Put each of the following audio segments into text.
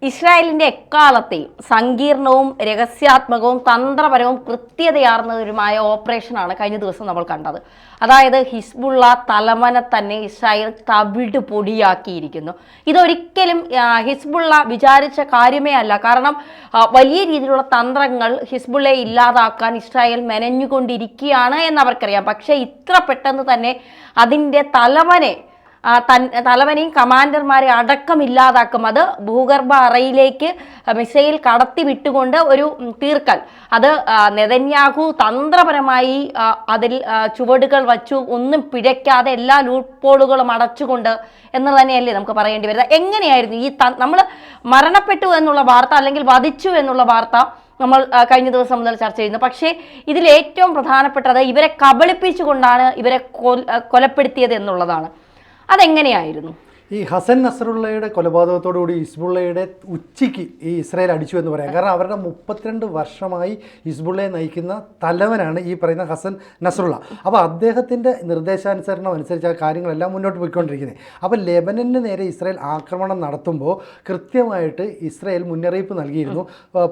ഇസ്രായേലിന്റെ എക്കാലത്തെയും സങ്കീർണവും രഹസ്യാത്മകവും തന്ത്രപരവും കൃത്യതയാർന്നതുമായ ഓപ്പറേഷനാണ് കഴിഞ്ഞ ദിവസം നമ്മൾ കണ്ടത്. അതായത് ഹിസ്ബുള്ള തലവനെ തന്നെ ഇസ്രായേൽ തവിട് പൊടിയാക്കിയിരിക്കുന്നു. ഇതൊരിക്കലും ഹിസ്ബുള്ള വിചാരിച്ച കാര്യമേ അല്ല. കാരണം വലിയ രീതിയിലുള്ള തന്ത്രങ്ങൾ ഹിസ്ബുള്ളയെ ഇല്ലാതാക്കാൻ ഇസ്രായേൽ മെനഞ്ഞുകൊണ്ടിരിക്കുകയാണ് എന്നവർക്കറിയാം. പക്ഷേ ഇത്ര പെട്ടെന്ന് തന്നെ അതിൻ്റെ തലവനെയും കമാൻഡർമാരെ അടക്കം ഇല്ലാതാക്കും. അത് ഭൂഗർഭ അറയിലേക്ക് മിസൈൽ കടത്തി വിട്ടുകൊണ്ട് ഒരു തീർക്കൽ. അത് നെതന്യാഹു തന്ത്രപരമായി അതിൽ ചുവടുകൾ വച്ചു, ഒന്നും പിഴയ്ക്കാതെ എല്ലാ ലൂപ്പോളുകളും അടച്ചുകൊണ്ട് എന്ന് തന്നെയല്ലേ നമുക്ക് പറയേണ്ടി വരുന്നത്. എങ്ങനെയായിരുന്നു ഈ നമ്മൾ മരണപ്പെട്ടു എന്നുള്ള വാർത്ത അല്ലെങ്കിൽ വധിച്ചു എന്നുള്ള വാർത്ത നമ്മൾ കഴിഞ്ഞ ദിവസം മുതൽ ചർച്ച ചെയ്യുന്നു. പക്ഷേ ഇതിൽ ഏറ്റവും പ്രധാനപ്പെട്ടത് ഇവരെ കബളിപ്പിച്ചുകൊണ്ടാണ് ഇവരെ കൊലപ്പെടുത്തിയത് എന്നുള്ളതാണ്. അതെങ്ങനെയായിരുന്നു? ഈ ഹസൻ നസറുള്ളയുടെ കൊലപാതകത്തോടുകൂടി ഹിസ്ബുള്ളയുടെ ഉച്ചയ്ക്ക് ഈ ഇസ്രായേൽ അടിച്ചു എന്ന് പറയാം. കാരണം അവരുടെ 32 വർഷമായി ഹിസ്ബുള്ളയെ നയിക്കുന്ന തലവനാണ് ഈ പറയുന്ന ഹസൻ നസറുള്ള. അപ്പോൾ അദ്ദേഹത്തിൻ്റെ നിർദ്ദേശാനുസരണം അനുസരിച്ച് ആ കാര്യങ്ങളെല്ലാം മുന്നോട്ട് പോയിക്കൊണ്ടിരിക്കുന്നത്. അപ്പോൾ ലെബനന് നേരെ ഇസ്രായേൽ ആക്രമണം നടത്തുമ്പോൾ കൃത്യമായിട്ട് ഇസ്രായേൽ മുന്നറിയിപ്പ് നൽകിയിരുന്നു,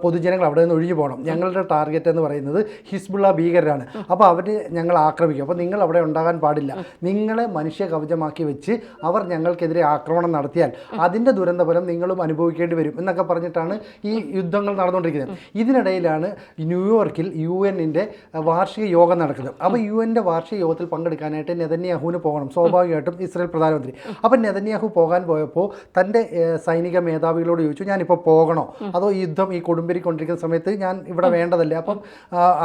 പൊതുജനങ്ങൾ അവിടെ നിന്ന് ഒഴിഞ്ഞു പോകണം, ഞങ്ങളുടെ ടാർഗറ്റ് എന്ന് പറയുന്നത് ഹിസ്ബുള്ള ഭീകരരാണ്, അപ്പോൾ അവർ ഞങ്ങൾ ആക്രമിക്കും, അപ്പോൾ നിങ്ങൾ അവിടെ ഉണ്ടാകാൻ പാടില്ല, നിങ്ങളെ മനുഷ്യ കവചമാക്കി വെച്ച് അവർ ഞങ്ങൾക്കെതിരെ ആക്രമണം നടത്തിയാൽ അതിൻ്റെ ദുരന്തഫലം നിങ്ങളും അനുഭവിക്കേണ്ടി വരും എന്നൊക്കെ പറഞ്ഞിട്ടാണ് ഈ യുദ്ധങ്ങൾ നടന്നുകൊണ്ടിരിക്കുന്നത്. ഇതിനിടയിലാണ് ന്യൂയോർക്കിൽ UN-ൻ്റെ വാർഷിക യോഗം നടക്കുന്നത്. അപ്പോൾ UN-ൻ്റെ വാർഷിക യോഗത്തിൽ പങ്കെടുക്കാനായിട്ട് നെതന്യാഹുവിന് പോകണം, സ്വാഭാവികമായിട്ടും ഇസ്രായേൽ പ്രധാനമന്ത്രി. അപ്പം നെതന്യാഹു പോകാൻ പോയപ്പോൾ തൻ്റെ സൈനിക മേധാവികളോട് ചോദിച്ചു, ഞാനിപ്പോൾ പോകണോ അതോ ഈ യുദ്ധം ഈ കൊടുമ്പിരിക്കൊണ്ടിരിക്കുന്ന സമയത്ത് ഞാൻ ഇവിടെ വേണ്ടതല്ലേ? അപ്പം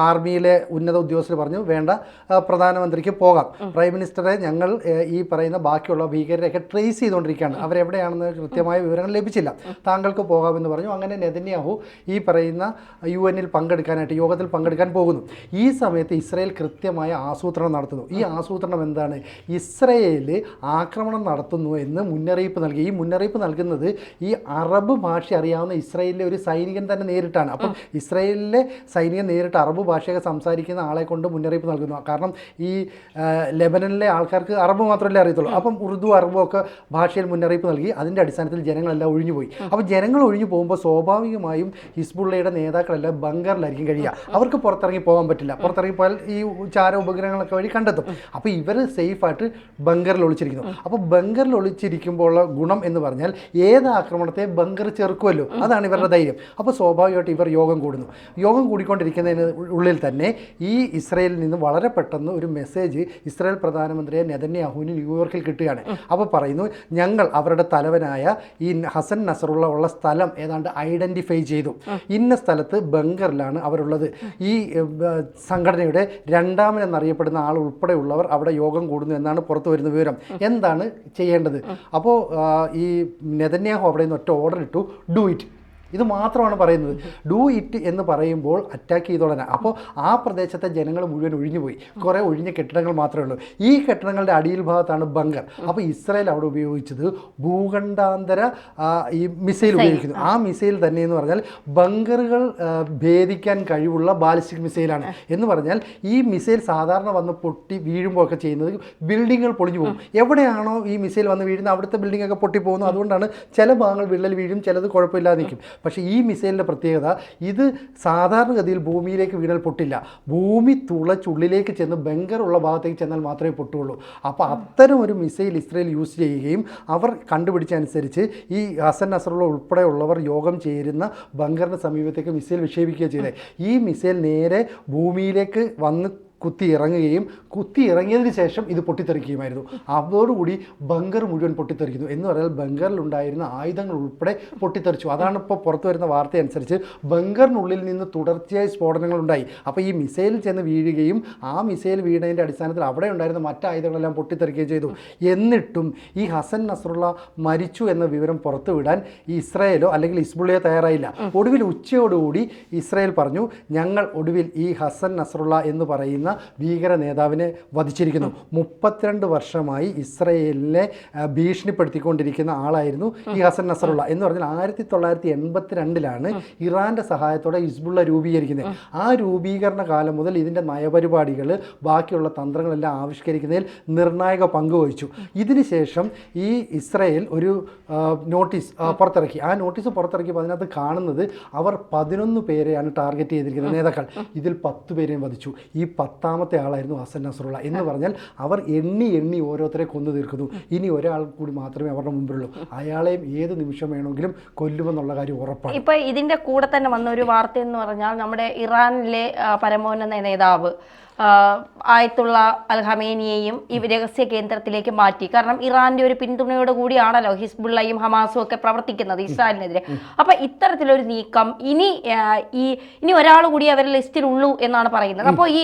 ആർമിയിലെ ഉന്നത ഉദ്യോഗസ്ഥർ പറഞ്ഞു, വേണ്ട, പ്രധാനമന്ത്രിക്ക് പോകാം, പ്രൈം മിനിസ്റ്ററെ ഞങ്ങൾ ഈ പറയുന്ന ബാക്കിയുള്ള ഭീകരരെയൊക്കെ ട്രേസ് ചെയ്തുകൊണ്ടിരിക്കുകയാണ്, അവരെവിടെയാണെന്ന് കൃത്യമായ വിവരങ്ങൾ ലഭിച്ചില്ല, താങ്കൾക്ക് പോകാമെന്ന് പറഞ്ഞു. അങ്ങനെ നെതന്യാഹു ഈ പറയുന്ന UN-ൽ പങ്കെടുക്കാനായിട്ട് യോഗത്തിൽ പങ്കെടുക്കാൻ പോകുന്നു. ഈ സമയത്ത് ഇസ്രായേൽ കൃത്യമായ ആസൂത്രണം നടത്തുന്നു. ഈ ആസൂത്രണം എന്താണ്? ഇസ്രായേൽ ആക്രമണം നടത്തുന്നു എന്ന് മുന്നറിയിപ്പ് നൽകി. ഈ മുന്നറിയിപ്പ് നൽകുന്നത് ഈ അറബ് ഭാഷ അറിയാവുന്ന ഇസ്രായേലിലെ ഒരു സൈനികൻ തന്നെ നേരിട്ടാണ്. അപ്പം ഇസ്രായേലിലെ സൈനികൻ നേരിട്ട് അറബ് ഭാഷയൊക്കെ സംസാരിക്കുന്ന ആളെ കൊണ്ട് മുന്നറിയിപ്പ് നൽകുന്നു. കാരണം ഈ ലെബനനിലെ ആൾക്കാർക്ക് അറബ് മാത്രമല്ലേ അറിയത്തുള്ളൂ. അപ്പം ഉറുദു അറബും ഒക്കെ ഭാഷയിൽ മുന്നറിയിപ്പ് നൽകി. അതിൻ്റെ അടിസ്ഥാനത്തിൽ ജനങ്ങളെല്ലാം ഒഴിഞ്ഞുപോയി. അപ്പോൾ ജനങ്ങൾ ഒഴിഞ്ഞു പോകുമ്പോൾ സ്വാഭാവികമായും ഹിസ്ബുള്ളയുടെ നേതാക്കളെല്ലാം ബങ്കറിലായിരിക്കും കഴിയുക. അവർക്ക് പുറത്തിറങ്ങി പോകാൻ പറ്റില്ല. പുറത്തിറങ്ങി പോയാൽ ഈ ചാര ഉപഗ്രഹങ്ങളൊക്കെ വഴി കണ്ടെത്തും. അപ്പോൾ ഇവർ സേഫായിട്ട് ബങ്കറിൽ ഒളിച്ചിരിക്കുന്നു. അപ്പോൾ ബങ്കറിൽ ഒളിച്ചിരിക്കുമ്പോൾ ഉള്ള ഗുണം എന്ന് പറഞ്ഞാൽ ഏത് ആക്രമണത്തെ ബങ്കർ ചെറുക്കുമല്ലോ, അതാണ് ഇവരുടെ ധൈര്യം. അപ്പോൾ സ്വാഭാവികമായിട്ട് ഇവർ യോഗം കൂടുന്നു. യോഗം കൂടിക്കൊണ്ടിരിക്കുന്നതിന് ഉള്ളിൽ തന്നെ ഈ ഇസ്രായേലിൽ നിന്ന് വളരെ പെട്ടെന്ന് ഒരു മെസ്സേജ് ഇസ്രായേൽ പ്രധാനമന്ത്രിയെ നെതന്യാഹുവിന് ന്യൂയോർക്കിൽ കിട്ടുകയാണ്. അപ്പോൾ പറയുന്നു, ഞങ്ങൾ അവരുടെ തലവനായ ഈ ഹസൻ നസറുള്ള ഉള്ള സ്ഥലം ഏതാണ്ട് ഐഡൻറ്റിഫൈ ചെയ്തു. ഇന്ന സ്ഥലത്ത് ബങ്കറിലാണ് അവരുള്ളത്. ഈ സംഘടനയുടെ രണ്ടാമനെന്നറിയപ്പെടുന്ന ആൾ ഉൾപ്പെടെയുള്ളവർ അവിടെ യോഗം കൂടുന്നു എന്നാണ് പുറത്തു വരുന്ന വിവരം. എന്താണ് ചെയ്യേണ്ടത്? അപ്പോൾ ഈ നെതന്യാഹു അവിടെ നിന്ന് ഒറ്റ ഓർഡർ ഇട്ടു, ഡു ഇറ്റ്. ഇത് മാത്രമാണ് പറയുന്നത്. ഡു ഇറ്റ് എന്ന് പറയുമ്പോൾ അറ്റാക്ക് ചെയ്തോളാൻ. അപ്പോൾ ആ പ്രദേശത്തെ ജനങ്ങൾ മുഴുവൻ ഒഴിഞ്ഞുപോയി. കുറേ ഒഴിഞ്ഞ കെട്ടിടങ്ങൾ മാത്രമേ ഉള്ളൂ. ഈ കെട്ടിടങ്ങളുടെ അടിയിൽ ഭാഗത്താണ് ബങ്കർ. അപ്പോൾ ഇസ്രായേൽ അവിടെ ഉപയോഗിച്ചത് ഭൂഖണ്ഡാന്തര ഈ മിസൈൽ ഉപയോഗിക്കുന്നു. ആ മിസൈൽ തന്നെ എന്ന് പറഞ്ഞാൽ ബങ്കറുകൾ ഭേദിക്കാൻ കഴിവുള്ള ബാലിസ്റ്റിക് മിസൈലാണ്. എന്ന് പറഞ്ഞാൽ ഈ മിസൈൽ സാധാരണ വന്ന് പൊട്ടി വീഴുമ്പോൾ ഒക്കെ ചെയ്യുന്നത് ബിൽഡിങ്ങുകൾ പൊളിഞ്ഞു പോകും. എവിടെയാണോ ഈ മിസൈൽ വന്ന് വീഴുന്നത് അവിടുത്തെ ബിൽഡിങ്ങൊക്കെ പൊട്ടിപ്പോകുന്നു. അതുകൊണ്ടാണ് ചില ഭാഗങ്ങൾ വിള്ളൽ വീഴും, ചിലത് കുഴപ്പമില്ലാതെ നിൽക്കും. പക്ഷേ ഈ മിസൈലിൻ്റെ പ്രത്യേകത, ഇത് സാധാരണഗതിയിൽ ഭൂമിയിലേക്ക് വീണാൽ പൊട്ടില്ല. ഭൂമി തുളച്ചുള്ളിലേക്ക് ചെന്ന് ബങ്കറുള്ള ഭാഗത്തേക്ക് ചെന്നാൽ മാത്രമേ പൊട്ടുകയുള്ളൂ. അപ്പോൾ അത്തരം ഒരു മിസൈൽ ഇസ്രായേൽ യൂസ് ചെയ്യുകയും അവർ കണ്ടുപിടിച്ചനുസരിച്ച് ഈ ഹസൻ നസറുള്ള ഉൾപ്പെടെയുള്ളവർ യോഗം ചേരുന്ന ബങ്കറിന് സമീപത്തേക്ക് മിസൈൽ വിക്ഷേപിക്കുകയും ചെയ്തത്. ഈ മിസൈൽ നേരെ ഭൂമിയിലേക്ക് വന്ന് കുത്തി ഇറങ്ങിയതിന് ശേഷം ഇത് പൊട്ടിത്തെറിക്കുകയുമായിരുന്നു. അതോടുകൂടി ബങ്കർ മുഴുവൻ പൊട്ടിത്തെറിക്കുന്നു. എന്ന് പറഞ്ഞാൽ ബങ്കറിലുണ്ടായിരുന്ന ആയുധങ്ങൾ ഉൾപ്പെടെ പൊട്ടിത്തെറിച്ചു. അതാണ് ഇപ്പോൾ പുറത്തു വരുന്ന വാർത്ത അനുസരിച്ച് ബങ്കറിനുള്ളിൽ നിന്ന് തുടർച്ചയായി സ്ഫോടനങ്ങളുണ്ടായി. അപ്പോൾ ഈ മിസൈൽ ചെന്ന് വീഴുകയും ആ മിസൈൽ വീണതിൻ്റെ അടിസ്ഥാനത്തിൽ അവിടെ ഉണ്ടായിരുന്ന മറ്റ് ആയുധങ്ങളെല്ലാം പൊട്ടിത്തെറിക്കുകയും ചെയ്തു. എന്നിട്ടും ഈ ഹസൻ നസറുള്ള മരിച്ചു എന്ന വിവരം പുറത്തുവിടാൻ ഈ ഇസ്രായേലോ അല്ലെങ്കിൽ ഹിസ്ബുള്ളയോ തയ്യാറായില്ല. ഒടുവിൽ ഉച്ചയോടുകൂടി ഇസ്രായേൽ പറഞ്ഞു, ഞങ്ങൾ ഒടുവിൽ ഈ ഹസൻ നസറുള്ള എന്ന് പറയുന്ന ഭീകര നേതാവിനെ വധിച്ചിരിക്കുന്നു. 32 വർഷമായി ഇസ്രയേലിനെ ഭീഷണിപ്പെടുത്തിക്കൊണ്ടിരിക്കുന്ന ആളായിരുന്നു ഈ ഹസൻ നസറുള്ള എന്ന് പറഞ്ഞാൽ 1982-ലാണ് ഇറാന്റെ സഹായത്തോടെ ഹിസ്ബുള്ള രൂപീകരിക്കുന്നത്. ആ രൂപീകരണ കാലം മുതൽ ഇതിൻ്റെ നയപരിപാടികൾ ബാക്കിയുള്ള തന്ത്രങ്ങളെല്ലാം ആവിഷ്കരിക്കുന്നതിൽ നിർണായക പങ്ക് വഹിച്ചു. ഇതിനുശേഷം ഈ ഇസ്രയേൽ ഒരു നോട്ടീസ് പുറത്തിറക്കി. ആ നോട്ടീസ് പുറത്തിറക്കിയപ്പോൾ അതിനകത്ത് കാണുന്നത് അവർ 11 പേരെയാണ് ടാർഗറ്റ് ചെയ്തിരിക്കുന്നത് നേതാക്കൾ. ഇതിൽ 10 പേരെയും വധിച്ചു. ഈ 10ാമത്തെ ആളായിരുന്നു ഹസൻ നസറുള്ള. എന്ന് പറഞ്ഞാൽ അവർ എണ്ണി ഓരോരുത്തരെ കൊന്നു തീർക്കുന്നു. ഇനി ഒരാൾ കൂടി മാത്രമേ അവരുടെ മുമ്പിലുള്ളൂ. അയാളെയും ഏത് നിമിഷം വേണമെങ്കിലും കൊല്ലുമെന്നുള്ള കാര്യം ഉറപ്പാണ്. ഇപ്പൊ ഇതിന്റെ കൂടെ തന്നെ വന്ന ഒരു വാർത്ത എന്ന് പറഞ്ഞാൽ നമ്മുടെ ഇറാനിലെ പരമോന്നത നേതാവ് ആയത്തുള്ള അൽ ഖമേനിയെയും ഈ രഹസ്യ കേന്ദ്രത്തിലേക്ക് മാറ്റി. കാരണം ഇറാന്റെ ഒരു പിന്തുണയോട് കൂടിയാണല്ലോ ഹിസ്ബുള്ളയും ഹമാസും ഒക്കെ പ്രവർത്തിക്കുന്നത് ഇസ്രായേലിനെതിരെ. അപ്പൊ ഇത്തരത്തിലൊരു നീക്കം ഇനി ഒരാൾ കൂടി അവരുടെ ലിസ്റ്റിലുള്ളൂ എന്നാണ് പറയുന്നത്. അപ്പോൾ ഈ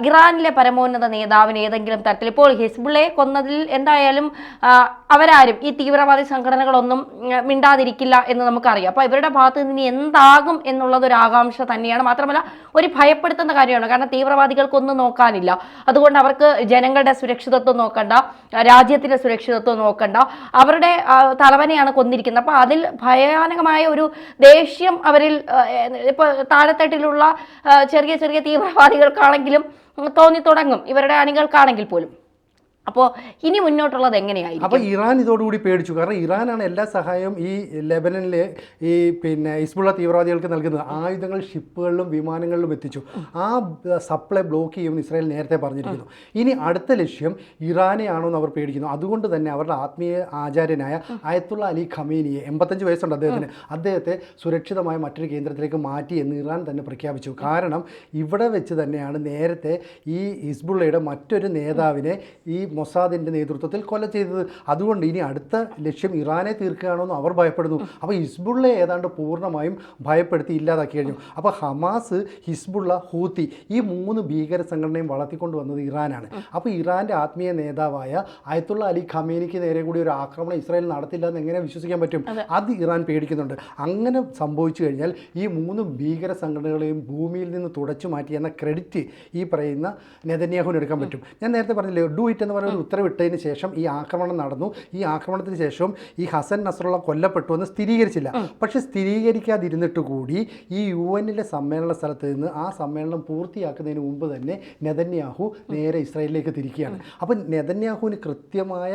ഇറാനിലെ പരമോന്നത നേതാവിന് ഏതെങ്കിലും തരത്തിൽ ഇപ്പോൾ ഹിസ്ബുള്ളയെ കൊന്നതിൽ എന്തായാലും അവരാരും ഈ തീവ്രവാദി സംഘടനകളൊന്നും മിണ്ടാതിരിക്കില്ല എന്ന് നമുക്കറിയാം. അപ്പോൾ ഇവരുടെ ഭാഗത്ത് നിന്ന് എന്താകും എന്നുള്ളത് ഒരു ആകാംക്ഷ തന്നെയാണ്. മാത്രമല്ല ഒരു ഭയപ്പെടുത്തുന്ന കാര്യമാണ്. കാരണം തീവ്രവാദികൾക്ക് ഒന്നും നോക്കാനില്ല. അതുകൊണ്ട് അവർക്ക് ജനങ്ങളുടെ സുരക്ഷിതത്വം നോക്കണ്ട, രാജ്യത്തിന്റെ സുരക്ഷിതത്വം നോക്കണ്ട, അവരുടെ തലവനെയാണ് കൊന്നിരിക്കുന്നത്. അപ്പൊ അതിൽ ഭയാനകമായ ഒരു ദേഷ്യം അവരിൽ ഇപ്പൊ താഴെത്തട്ടിലുള്ള ചെറിയ ചെറിയ തീവ്രവാദികൾക്കാണെങ്കിലും തോന്നി തുടങ്ങും, ഇവരുടെ അണികൾക്കാണെങ്കിൽ പോലും. അപ്പോൾ ഇനി മുന്നോട്ടുള്ളത് എങ്ങനെയായിരിക്കും? അപ്പോൾ ഇറാൻ ഇതോടുകൂടി പേടിച്ചു. കാരണം ഇറാനാണ് എല്ലാ സഹായവും ഈ ലെബനനിലെ ഈ ഹിസ്ബുള്ള തീവ്രവാദികൾക്ക് നൽകുന്നത്. ആയുധങ്ങൾ ഷിപ്പുകളിലും വിമാനങ്ങളിലും എത്തിച്ചു. ആ സപ്ലൈ ബ്ലോക്ക് ചെയ്യുമെന്ന് ഇസ്രായേൽ നേരത്തെ പറഞ്ഞിരിക്കുന്നു. ഇനി അടുത്ത ലക്ഷ്യം ഇറാനെയാണോ എന്ന് അവർ പേടിക്കുന്നു. അതുകൊണ്ട് തന്നെ അവരുടെ ആത്മീയ ആചാര്യനായ അയത്തുള്ള അലി ഖമേനിയെ, 85 വയസ്സുണ്ട് അദ്ദേഹത്തിന്, അദ്ദേഹത്തെ സുരക്ഷിതമായ മറ്റൊരു കേന്ദ്രത്തിലേക്ക് മാറ്റി എന്ന് ഇറാൻ തന്നെ പ്രഖ്യാപിച്ചു. കാരണം ഇവിടെ വെച്ച് തന്നെയാണ് നേരത്തെ ഈ ഹിസ്ബുള്ളയുടെ മറ്റൊരു നേതാവിനെ ഈ മൊസാദിൻ്റെ നേതൃത്വത്തിൽ കൊല ചെയ്തത്. അതുകൊണ്ട് ഇനി അടുത്ത ലക്ഷ്യം ഇറാനെ തീർക്കുകയാണോ എന്ന് അവർ ഭയപ്പെടുന്നു. അപ്പോൾ ഹിസ്ബുള്ളയെ ഏതാണ്ട് പൂർണ്ണമായും ഭയപ്പെടുത്തി ഇല്ലാതാക്കി കഴിഞ്ഞു. അപ്പോൾ ഹമാസ്, ഹിസ്ബുള്ള, ഹൂത്തി ഈ 3 ഭീകര സംഘടനയും വളർത്തിക്കൊണ്ട് വന്നത് ഇറാനാണ്. അപ്പോൾ ഇറാൻ്റെ ആത്മീയ നേതാവായ അയത്തുള്ള അലി ഖമേനിക്ക് നേരെ കൂടി ഒരു ആക്രമണം ഇസ്രായേൽ നടത്തില്ല എന്ന് എങ്ങനെ വിശ്വസിക്കാൻ പറ്റും? അത് ഇറാൻ പേടിക്കുന്നുണ്ട്. അങ്ങനെ സംഭവിച്ചു കഴിഞ്ഞാൽ ഈ 3 ഭീകര സംഘടനകളെയും ഭൂമിയിൽ നിന്ന് തുടച്ചു മാറ്റി എന്ന ക്രെഡിറ്റ് ഈ പറയുന്ന നെതന്യാഹുവിന് എടുക്കാൻ പറ്റും. ഞാൻ നേരത്തെ പറഞ്ഞില്ലേ, ഡു ഇറ്റ് എന്ന് പറയുന്ന ഒരു ഉത്തരവിട്ടതിന് ശേഷം ഈ ആക്രമണം നടന്നു. ഈ ആക്രമണത്തിന് ശേഷം ഈ ഹസൻ നസറുള്ള കൊല്ലപ്പെട്ടു എന്ന് സ്ഥിരീകരിച്ചില്ല. പക്ഷേ സ്ഥിരീകരിക്കാതിരുന്നിട്ട് കൂടി ഈ UN സമ്മേളന സ്ഥലത്ത് നിന്ന് ആ സമ്മേളനം പൂർത്തിയാക്കുന്നതിന് മുമ്പ് തന്നെ നെതന്യാഹു നേരെ ഇസ്രായേലിലേക്ക് തിരിക്കുകയാണ്. അപ്പം നെതന്യാഹുവിന് കൃത്യമായ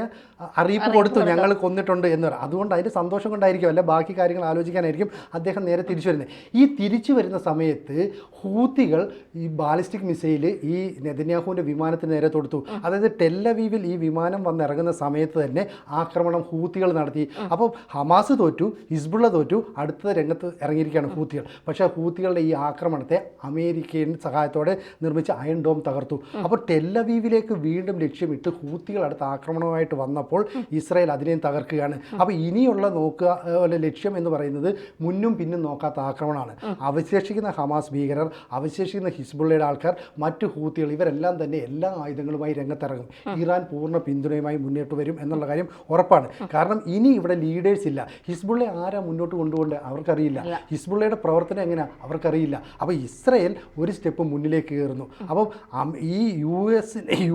അറിയിപ്പ് കൊടുത്തു, ഞങ്ങൾ കൊന്നിട്ടുണ്ട് എന്ന് പറയും. അതുകൊണ്ട് അതിൻ്റെ സന്തോഷം കൊണ്ടായിരിക്കും, അല്ല ബാക്കി കാര്യങ്ങൾ ആലോചിക്കാനായിരിക്കും അദ്ദേഹം നേരെ തിരിച്ചു വരുന്നത്. ഈ തിരിച്ചു വരുന്ന സമയത്ത് ഹൂത്തികൾ ഈ ബാലിസ്റ്റിക് മിസൈൽ ഈ നെതന്യാഹുവിൻ്റെ വിമാനത്തിന് നേരെ തൊടുത്തു. അതായത് ടെല്ലവീവിൽ ഈ വിമാനം വന്നിറങ്ങുന്ന സമയത്ത് തന്നെ ആക്രമണം ഹൂത്തികൾ നടത്തി. അപ്പോൾ ഹമാസ് തോറ്റു, ഹിസ്ബുള്ള തോറ്റു, അടുത്ത രംഗത്ത് ഇറങ്ങിയിരിക്കുകയാണ് ഹൂത്തികൾ. പക്ഷേ ഹൂത്തികളുടെ ഈ ആക്രമണത്തെ അമേരിക്കൻ സഹായത്തോടെ നിർമ്മിച്ച അയൺ ഡോം തകർത്തു. അപ്പോൾ ടെല്ലവീവിലേക്ക് വീണ്ടും ലക്ഷ്യമിട്ട് ഹൂത്തികൾ അടുത്ത ആക്രമണമായിട്ട് വന്നപ്പോൾ ഇസ്രായേൽ അതിനെയും തകർക്കുകയാണ്. അപ്പോൾ ഇനിയുള്ള ലക്ഷ്യം എന്ന് പറയുന്നത് മുന്നും പിന്നും നോക്കാത്ത ആക്രമണമാണ്. അവശേഷിക്കുന്ന ഹമാസ് ഭീകരർ, അവശേഷിക്കുന്ന ഹിസ്ബുള്ളയുടെ ആൾക്കാർ, മറ്റു ഹൂത്തികൾ ഇവരെല്ലാം തന്നെ എല്ലാ ആയുധങ്ങളുമായി രംഗത്തിറങ്ങും. ഇറാൻ പൂർണ്ണ പിന്തുണയുമായി മുന്നോട്ട് വരും എന്നുള്ള കാര്യം ഉറപ്പാണ്. കാരണം ഇനി ഇവിടെ ലീഡേഴ്സ് ഇല്ല. ഹിസ്ബുള്ളയെ ആരാ മുന്നോട്ട് കൊണ്ടുകൊണ്ട് അവർക്കറിയില്ല. ഹിസ്ബുള്ളയുടെ പ്രവർത്തനം എങ്ങനെയാണ് അവർക്കറിയില്ല. അപ്പോൾ ഇസ്രായേൽ ഒരു സ്റ്റെപ്പ് മുന്നിലേക്ക് കയറുന്നു. അപ്പം ഈ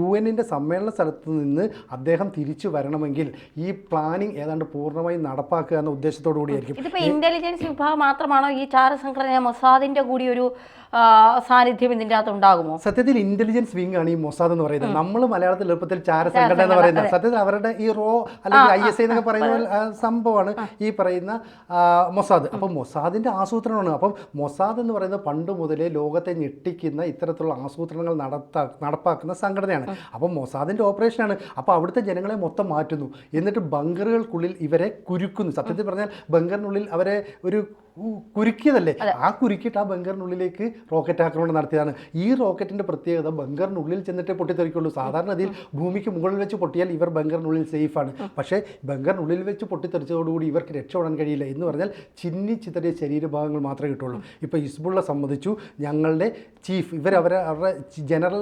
UN സമ്മേളന സ്ഥലത്ത് നിന്ന് അദ്ദേഹം തിരിച്ചു വരണമെങ്കിൽ ഈ പ്ലാനിങ് ഏതാണ്ട് പൂർണ്ണമായും നടപ്പാക്കുക എന്ന ഉദ്ദേശത്തോടു കൂടിയായിരിക്കും. ഇതിപ്പോൾ ഇന്റലിജൻസ് വിഭാഗം മാത്രമാണോ ഈ ചാര സംഘടന മൊസാദിന്റെ കൂടി ഒരു സാന്നിധ്യം ഇതിൻ്റെ അകത്ത് ഉണ്ടാകുമോ? സത്യത്തിൽ ഇന്റലിജൻസ് വിങ് ആണ് ഈ മൊസാദ് എന്ന് പറയുന്നത്. നമ്മൾ മലയാളത്തിൽ എളുപ്പത്തിൽ ചാര സംഘടന എന്ന് പറയുന്നത് സത്യത്തിൽ അവരുടെ ഈ റോ അല്ലെങ്കിൽ ISI എന്നൊക്കെ പറയുന്ന സംഭവമാണ് ഈ പറയുന്ന മൊസാദ്. അപ്പം മൊസാദിന്റെ ആസൂത്രണമാണ്. അപ്പം മൊസാദ് എന്ന് പറയുന്നത് പണ്ട് മുതലേ ലോകത്തെ ഞെട്ടിക്കുന്ന ഇത്തരത്തിലുള്ള ആസൂത്രണങ്ങൾ നടപ്പാക്കുന്ന സംഘടനയാണ്. അപ്പം മൊസാദിന്റെ ഓപ്പറേഷനാണ്. അപ്പോൾ അവിടുത്തെ ജനങ്ങളെ മൊത്തം മാറ്റുന്നു, എന്നിട്ട് ബങ്കറുകൾക്കുള്ളിൽ ഇവരെ കുരുക്കുന്നു. സത്യത്തിൽ പറഞ്ഞാൽ ബങ്കറിനുള്ളിൽ അവരെ ഒരു കുരുക്കിയതല്ലേ, ആ കുരുക്കിയിട്ട് ആ ബങ്കറിനുള്ളിലേക്ക് റോക്കറ്റ് ആക്രമണം നടത്തിയതാണ്. ഈ റോക്കറ്റിന്റെ പ്രത്യേകത ബങ്കറിനുള്ളിൽ ചെന്നിട്ടേ പൊട്ടിത്തെറിക്കുള്ളൂ. സാധാരണ അതിൽ ഭൂമിക്ക് മുകളിൽ വെച്ച് പൊട്ടിയാൽ ഇവർ ബങ്കറിനുള്ളിൽ സേഫാണ്. പക്ഷേ ബങ്കറിനുള്ളിൽ വെച്ച് പൊട്ടിത്തെറിച്ചതോടുകൂടി ഇവർക്ക് രക്ഷപ്പെടാൻ കഴിയില്ല. എന്ന് പറഞ്ഞാൽ ചിതറിയ ശരീരഭാഗങ്ങൾ മാത്രമേ കിട്ടുള്ളൂ. ഇപ്പോൾ ഹിസ്ബുള്ള സംബന്ധിച്ചു, ഞങ്ങളുടെ ചീഫ് അവരുടെ ജനറൽ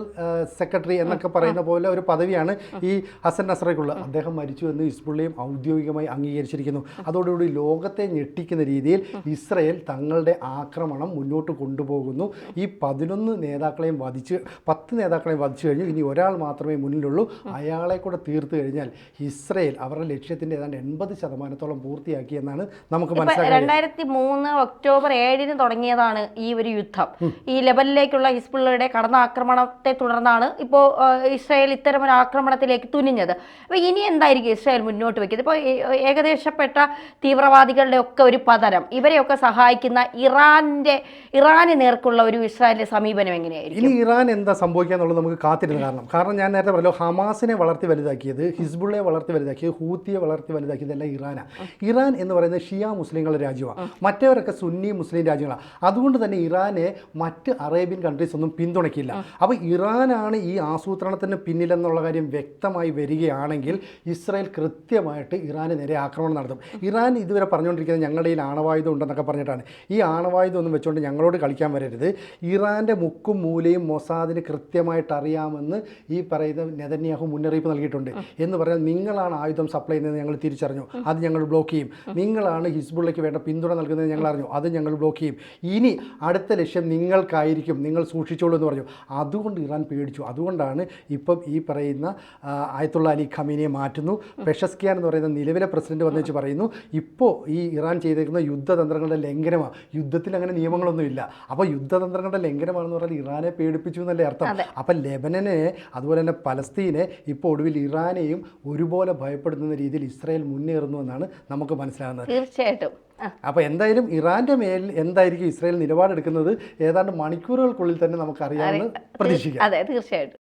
സെക്രട്ടറി എന്നൊക്കെ പറയുന്ന പോലെ ഒരു പദവിയാണ് ഈ ഹസൻ നസറയ്ക്കുള്ളത്. അദ്ദേഹം മരിച്ചു എന്ന് ഹിസ്ബുള്ളയും ഔദ്യോഗികമായി അംഗീകരിച്ചിരിക്കുന്നു. അതോടുകൂടി ലോകത്തെ ഞെട്ടിക്കുന്ന രീതിയിൽ ഇസ്രയേൽ തങ്ങളുടെ ആക്രമണം മുന്നോട്ട് കൊണ്ടുപോകുന്നു. ഈ 11 നേതാക്കളെയും വധിച്ച് 10 നേതാക്കളെയും വധിച്ചു കഴിഞ്ഞു. ഇനി ഒരാൾ മാത്രമേ മുന്നിലുള്ളൂ. അയാളെ കൂടെ തീർത്തു കഴിഞ്ഞാൽ ഇസ്രയേൽ അവരുടെ ലക്ഷ്യത്തിൻ്റെ ഏതാണ്ട് 80% പൂർത്തിയാക്കി എന്നാണ് നമുക്ക് മനസ്സിലാക്കാൻ. 2003 ഒക്ടോബർ 7 തുടങ്ങിയതാണ് ഈ ഒരു യുദ്ധം. ഈ ലെബനിലേക്കുള്ള ഹിസ്ബുള്ളയുടെ കടന്നാക്രമണത്തെ തുടർന്നാണ് ഇപ്പോൾ ഇസ്രായേൽ ഇത്തരമൊരു ആക്രമണത്തിലേക്ക് തുനിഞ്ഞത്. അപ്പോൾ ഇനി എന്തായിരിക്കും ഇസ്രായേൽ മുന്നോട്ട് വെക്കുന്നത്? ഇപ്പോൾ ഏകദേശപ്പെട്ട തീവ്രവാദികളുടെ ഒക്കെ ഒരു പതനം, ഇവരെയൊക്കെ സഹായിക്കുന്ന ഇറാന് നേർക്കുള്ള ഒരു ഇസ്രായേലിന്റെ സമീപനം എങ്ങനെയായിരിക്കും? ഇനി ഇറാൻ എന്താ സംഭവിക്കുക എന്നുള്ളത് നമുക്ക് കാത്തിരുന്ന് കാരണം ഞാൻ നേരത്തെ പറഞ്ഞല്ലോ, ഹമാസിനെ വളർത്തി വലുതാക്കിയത്, ഹിസ്ബുള്ളയെ വളർത്തി വലുതാക്കിയത്, ഹൂത്തിയെ വളർത്തി വലുതാക്കിയതെല്ലാം ഇറാനാണ്. ഇറാൻ എന്ന് പറയുന്നത് ഷിയ മുസ്ലിങ്ങളുടെ രാജ്യമാണ്, മറ്റവരൊക്കെ സുന്നി മുസ്ലിം രാജ്യങ്ങളാണ്. അതുകൊണ്ട് തന്നെ ഇറാനെ മറ്റ് അറേബ്യൻ കൺട്രീസ് ഒന്നും പിന്തുണയ്ക്കില്ല. അപ്പോൾ ഇറാനാണ് ഈ ആസൂത്രണത്തിന് പിന്നിലെന്നുള്ള കാര്യം വ്യക്തമായി വരികയാണെങ്കിൽ ഇസ്രായേൽ കൃത്യമായിട്ട് ഇറാന് നേരെ ആക്രമണം നടത്തും. ഇറാൻ ഇതുവരെ പറഞ്ഞുകൊണ്ടിരിക്കുന്നത് ഞങ്ങളുടെ ഈ ആണവായുധം ഉണ്ടെന്നൊക്കെ പറഞ്ഞിട്ടാണ്. ഈ ആണവായുധം ഒന്നും വെച്ചുകൊണ്ട് ഞങ്ങളോട് കളിക്കാൻ വരരുത്. ഇറാൻ്റെ മുക്കും മൂലയും മൊസാദിന് കൃത്യമായിട്ട് അറിയാമെന്ന് ഈ പറയുന്ന നെതന്യാഹു മുന്നറിയിപ്പ് നൽകിയിട്ടുണ്ട്. എന്ന് പറഞ്ഞാൽ നിങ്ങളാണ് ആയുധം സപ്ലൈ ചെയ്യുന്നത് ഞങ്ങൾ തിരിച്ചറിഞ്ഞു, അത് ഞങ്ങൾ ബ്ലോക്ക് ചെയ്യും. നിങ്ങളാണ് ഹിസ്ബുള്ളയ്ക്ക് വേണ്ട പിന്തുണ നൽകുന്നത് ഞങ്ങൾ അറിഞ്ഞു, അത് ഞങ്ങൾ ബ്ലോക്ക് ചെയ്യും. ഇനി അടുത്ത ലക്ഷ്യം നിങ്ങൾക്കായിരിക്കും, നിങ്ങൾ സൂക്ഷിച്ചോളൂ എന്ന് പറഞ്ഞു. അതുകൊണ്ട് ഇറാൻ പേടിച്ചു. അതുകൊണ്ടാണ് ഇപ്പം ഈ പറയുന്ന ആയത്തുള്ള അലി ഖമീനിയെ മാറ്റുന്നു. പെഷസ്കിയാൻ എന്ന് പറയുന്ന നിലവിലെ പ്രസിഡന്റ് വന്നു വെച്ച് പറയുന്നു ഇപ്പോൾ ഈ ഇറാൻ ചെയ്തേക്കുന്ന യുദ്ധതന്ത്രങ്ങളുടെ ലംഘനമാണ്. യുദ്ധത്തിൽ അങ്ങനെ നിയമങ്ങളൊന്നുമില്ല. അപ്പോൾ യുദ്ധതന്ത്രങ്ങളുടെ ലംഘനമാണെന്ന് പറഞ്ഞാൽ ഇറാനെ പേടിപ്പിച്ചു എന്നല്ലേ അർത്ഥം. അപ്പം ലെബനനെ അതുപോലെ തന്നെ പലസ്തീനെ ഇപ്പോൾ ഒടുവിൽ ഇറാനെയും ഒരുപോലെ ഭയപ്പെടുത്തുന്ന രീതിയിൽ ഇസ്രായേൽ മുന്നേറുന്നു എന്നാണ് നമുക്ക് മനസ്സിലാകുന്നത്. തീർച്ചയായിട്ടും. അപ്പോൾ എന്തായാലും ഇറാൻ്റെ മേൽ എന്തായിരിക്കും ഇസ്രായേൽ നിലപാടെടുക്കുന്നത് ഏതാണ്ട് മണിക്കൂറുകൾക്കുള്ളിൽ തന്നെ നമുക്കറിയാമെന്ന് പ്രതീക്ഷിക്കാം. അതെ, തീർച്ചയായിട്ടും.